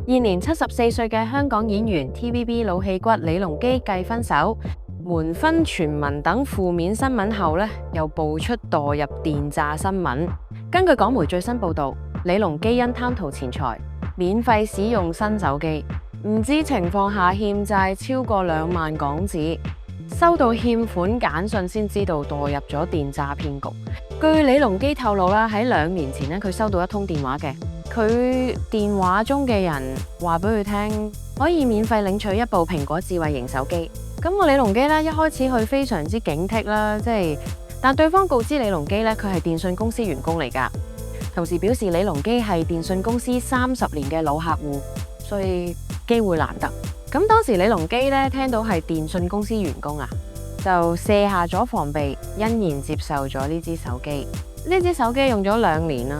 現年74歲嘅香港演員 TVB 老戲骨李龍基繼分手、瞞婚傳聞等負面新聞後呢，又爆出墮入電詐新聞。根據港媒最新報導，李龍基因貪圖錢財，免費使用新手機，唔知情況下欠債超過2萬港紙，收到欠款簡訊先知道墮入咗電詐騙局。據李龍基透露啦，喺2年前呢，佢收到一通電話嘅，佢電話中嘅人話俾佢聽可以免費領取一部蘋果智慧型手機。咁個李龍基咧一開始佢非常之警惕啦，但對方告知李龍基咧佢係電訊公司員工嚟㗎，同時表示李龍基係電訊公司30年嘅老客戶，所以機會難得。咁當時李龍基咧聽到係電訊公司員工啊，就卸下咗防備，欣然接受咗呢支手機。呢支手機用咗2年啦。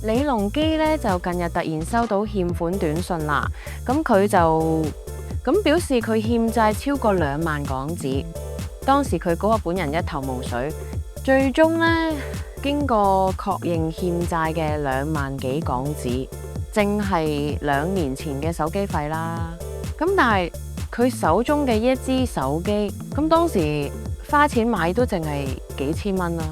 李龍基咧就近日突然收到欠款短信啦，咁佢就表示佢欠債超過2萬港紙。當時佢嗰個本人一頭霧水，最終咧經過確認欠債嘅2萬幾港紙，淨係2年前嘅手機費啦。咁但係佢手中嘅一支手機，咁當時花錢買都淨係幾千蚊啦，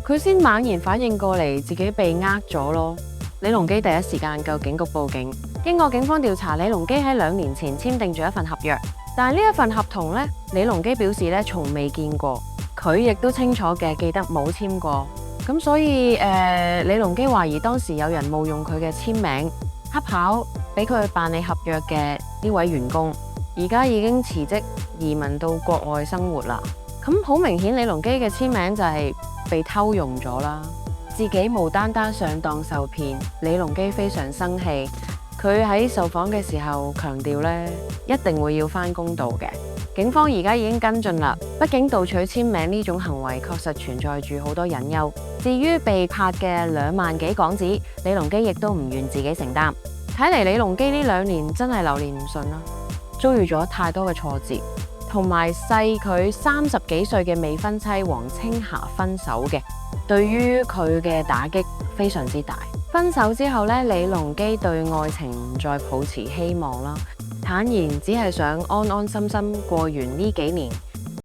佢先猛然反應過嚟自己被呃咗咯。李龍基第一時間救警局報警，經過警方調查，李龍基喺2年前簽訂咗一份合約，但係呢一份合同呢，李龍基表示呢從未見過，佢亦都清楚嘅記得冇簽過。咁所以李龍基懷疑當時有人冒用佢嘅簽名，恰巧俾佢辦理合約嘅呢位員工，而家已經辭職移民到國外生活啦。咁好明顯，李龍基嘅簽名就係被偷用咗啦，自己無端端上當受騙。李龍基非常生氣，佢喺受訪嘅時候強調呢，一定會要返公道嘅。警方而家已經跟進啦，畢竟盜取簽名呢種行為確實存在住好多隱憂。至於被拍嘅2萬幾港紙，李龍基亦都唔願自己承擔。睇嚟李龍基呢2年真係流年唔順啦，遭遇咗太多嘅挫折，同埋細佢30幾歲嘅未婚妻黃青霞分手嘅，對於佢嘅打擊非常之大。分手之後呢，李龍基對愛情唔再抱持希望啦，坦言只係想安安心心過完呢幾年，